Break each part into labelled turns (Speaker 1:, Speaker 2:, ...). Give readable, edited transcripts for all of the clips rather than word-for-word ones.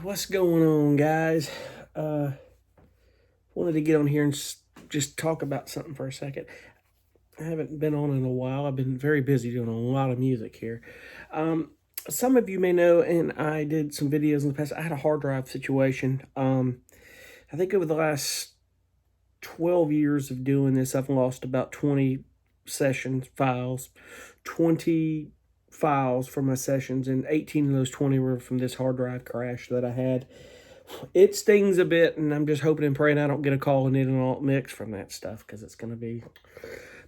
Speaker 1: What's going on, guys? Uh, Wanted to get on here and just talk about something for a second. I haven't been on in a while. I've been very busy doing a lot of music here. Um, some of you may know, and I did some videos in the past. I had a hard drive situation. I think over the last 12 years of doing this, I've lost about 20 sessions files, 20 files from my sessions, and 18 of those 20 were from this hard drive crash that I had. It stings a bit, and I'm just hoping and praying I don't get a call and need an alt mix from that stuff, because it's going to be.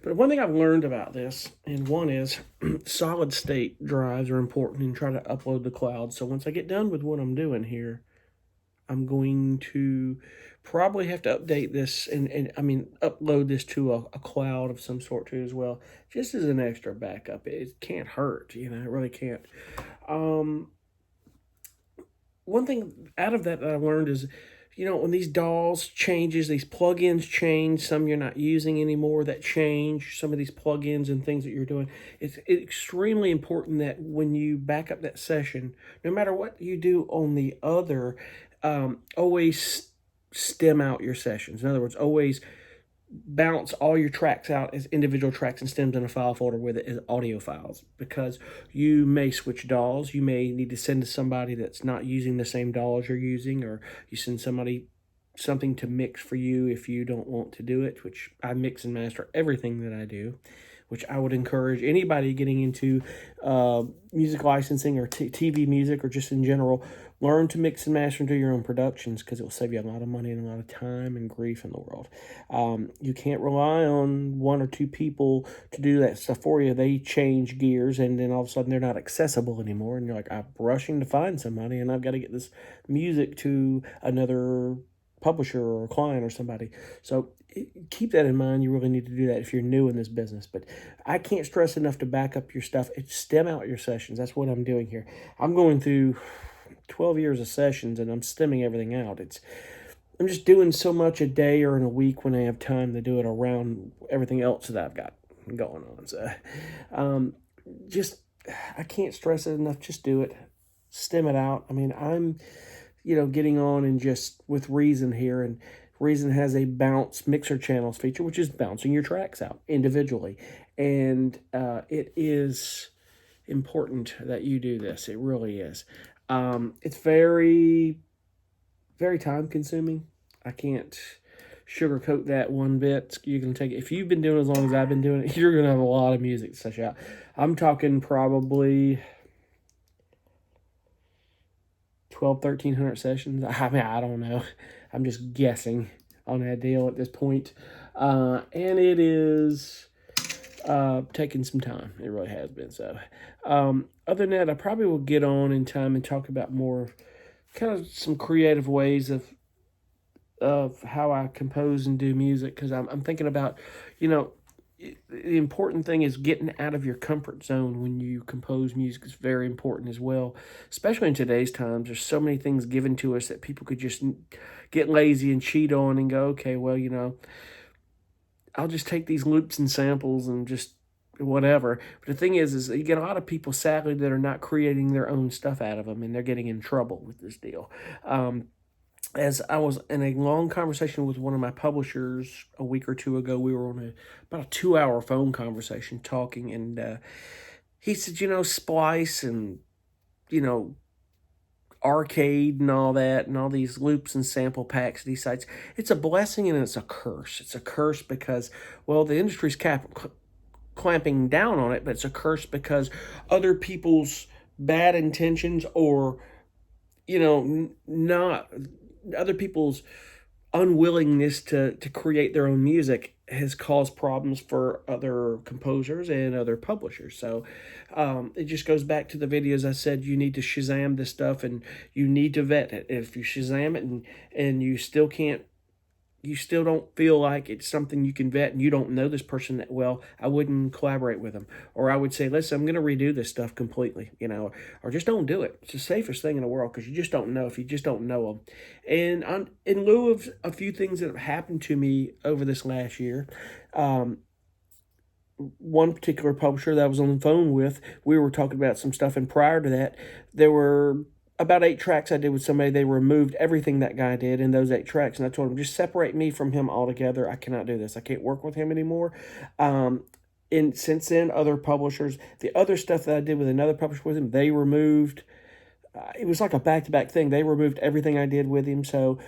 Speaker 1: But one thing I've learned about this, and one is solid state drives are important and try to upload the cloud. So once I get done with what I'm doing here, I'm going to probably have to update this and I mean, upload this to a cloud of some sort too as well, just as an extra backup. It can't hurt, it really can't. Um, One thing out of that I learned is, when these DAWs changes, these plugins change, some you're not using anymore that change, some of these plugins and things that you're doing, it's extremely important that when you back up that session, no matter what you do on the other, always stem out your sessions. In other words, always bounce all your tracks out as individual tracks and stems in a file folder with it as audio files, because you may switch DAWs. You may need to send to somebody that's not using the same DAWs you're using, or you send somebody something to mix for you if you don't want to do it, which I mix and master everything that I do, which I would encourage anybody getting into music licensing or TV music or just in general. Learn to mix and master and do your own productions, because it will save you a lot of money and a lot of time and grief in the world. You can't rely on one or two people to do that stuff for you. They change gears, and then all of a sudden they're not accessible anymore. And you're like, I'm rushing to find somebody, and I've got to get this music to another publisher or a client or somebody. So keep that in mind. You really need to do that if you're new in this business. But I can't stress enough to back up your stuff. Stem out your sessions. That's what I'm doing here. I'm going through 12 years of sessions, and I'm stemming everything out. I'm just doing so much a day or in a week when I have time to do it around everything else that I've got going on. So um, just, I can't stress it enough. Just do it. Stem it out. I mean, I'm getting on and just with Reason here, and Reason has a bounce mixer channels feature, which is bouncing your tracks out individually. And it is important that you do this. It really is. It's very, very time consuming. I can't sugarcoat that one bit. You can take it. If you've been doing it as long as I've been doing it, you're going to have a lot of music to such out. I'm talking probably 1,300 sessions. I mean, I don't know. I'm just guessing on that deal at this point. And it is taking some time. It really has been so. Other than that, I probably will get on in time and talk about more kind of some creative ways of how I compose and do music, because I'm thinking about, the important thing is getting out of your comfort zone when you compose music is very important as well, especially in today's times. There's so many things given to us that people could just get lazy and cheat on and go, okay, well, I'll just take these loops and samples and just whatever. But the thing is you get a lot of people, sadly, that are not creating their own stuff out of them, and they're getting in trouble with this deal. As I was in a long conversation with one of my publishers a week or two ago, we were on about a 2-hour phone conversation talking, and he said, Splice and, you know, Arcade and all that, and all these loops and sample packs, these sites, it's a blessing and it's a curse. It's a curse because, well, the industry's clamping down on it, but it's a curse because other people's bad intentions, or, not other people's unwillingness to create their own music has caused problems for other composers and other publishers. So it just goes back to the videos I said. You need to Shazam this stuff, and you need to vet it. If you Shazam it and you still don't feel like it's something you can vet, and you don't know this person that well, I wouldn't collaborate with them. Or I would say, listen, I'm going to redo this stuff completely, or just don't do it. It's the safest thing in the world, because you just don't know if you just don't know them. And in lieu of a few things that have happened to me over this last year, one particular publisher that I was on the phone with, we were talking about some stuff, and prior to that, there were about 8 tracks I did with somebody, they removed everything that guy did in those 8 tracks. And I told him, just separate me from him altogether. I cannot do this. I can't work with him anymore. And since then, other publishers, the other stuff that I did with another publisher with him, they removed, it was like a back-to-back thing. They removed everything I did with him. So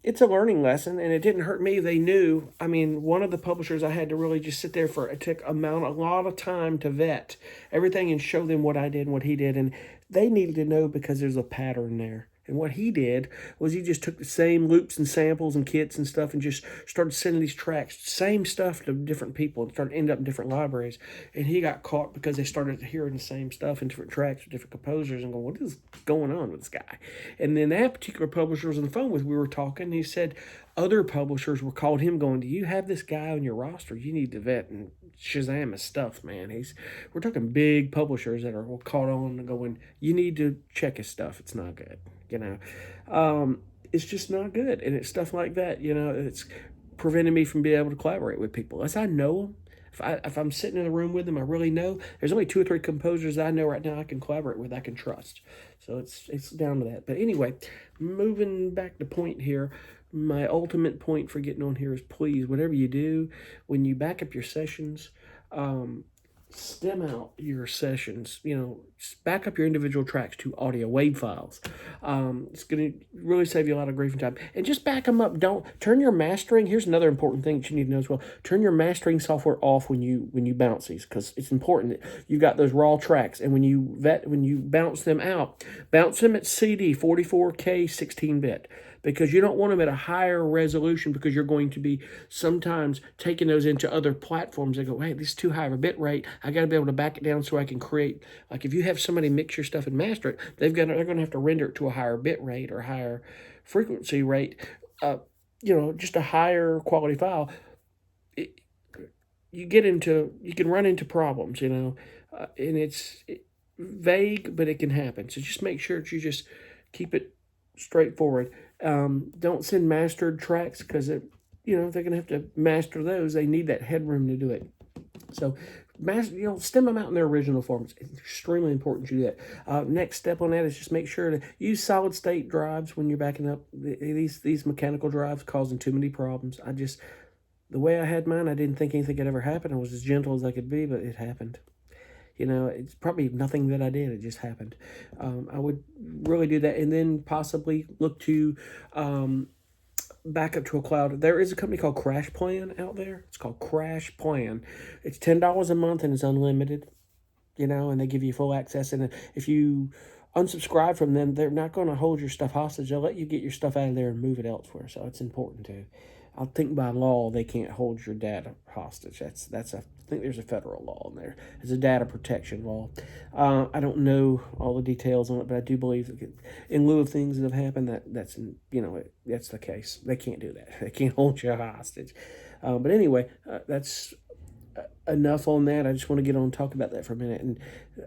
Speaker 1: it's a learning lesson, and it didn't hurt me. They knew. I mean, one of the publishers, I had to really just sit there for, it took a lot of time to vet everything and show them what I did and what he did. And they needed to know because there's a pattern there. And what he did was he just took the same loops and samples and kits and stuff and just started sending these tracks, same stuff to different people, and started ending up in different libraries. And he got caught because they started hearing the same stuff in different tracks with different composers and going, what is going on with this guy? And then that particular publisher was on the phone with, we were talking, and he said other publishers were called him going, do you have this guy on your roster? You need to vet and Shazam his stuff, man. We're talking big publishers that are caught on and going, you need to check his stuff. It's not good. It's just not good. And it's stuff like that, it's preventing me from being able to collaborate with people. Unless I know them, if I'm sitting in a room with them, I really know. There's only 2 or 3 composers I know right now I can collaborate with, I can trust. So it's down to that. But anyway, moving back to point here, my ultimate point for getting on here is, please, whatever you do, when you back up your sessions, stem out your sessions, back up your individual tracks to audio WAV files. It's going to really save you a lot of grief and time. And just back them up. Don't turn your mastering. Here's another important thing that you need to know as well. Turn your mastering software off when you bounce these, because it's important that you've got those raw tracks. And when you bounce them out, bounce them at CD 44K 16-bit. Because you don't want them at a higher resolution, because you're going to be sometimes taking those into other platforms. They go, hey, this is too high of a bit rate. I got to be able to back it down so I can create, like if you have somebody mix your stuff and master it, they're going to have to render it to a higher bit rate or higher frequency rate, just a higher quality file. You can run into problems, and it's vague, but it can happen. So just make sure that you just keep it straightforward. Don't send mastered tracks, because they're going to have to master those. They need that headroom to do it. So stem them out in their original forms. It's extremely important you do that. Next step on that is just make sure to use solid state drives when you're backing up. These mechanical drives causing too many problems. The way I had mine, I didn't think anything could ever happen. I was as gentle as I could be, but it happened. It's probably nothing that I did. It just happened. I would really do that, and then possibly look to back up to a cloud. There is a company called CrashPlan out there. It's called CrashPlan. It's $10 a month, and it's unlimited, and they give you full access. And if you unsubscribe from them, they're not going to hold your stuff hostage. They'll let you get your stuff out of there and move it elsewhere. So it's important too. I think by law they can't hold your data hostage. I think there's a federal law in there. It's a data protection law. I don't know all the details on it, but I do believe that in lieu of things that have happened, that's the case. They can't do that. They can't hold you hostage. But anyway, that's enough on that. I just want to get on and talk about that for a minute. And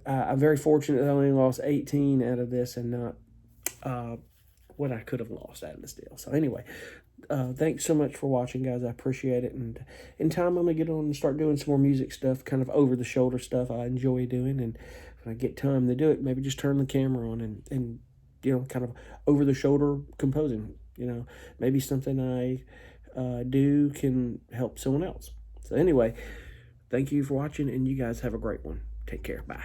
Speaker 1: I'm very fortunate that I only lost 18 out of this, and not what I could have lost out of this deal. So anyway, thanks so much for watching, guys. I appreciate it. And in time, I'm going to get on and start doing some more music stuff, kind of over-the-shoulder stuff I enjoy doing. And when I get time to do it, maybe just turn the camera on and kind of over-the-shoulder composing. Maybe something I do can help someone else. So anyway, thank you for watching, and you guys have a great one. Take care. Bye.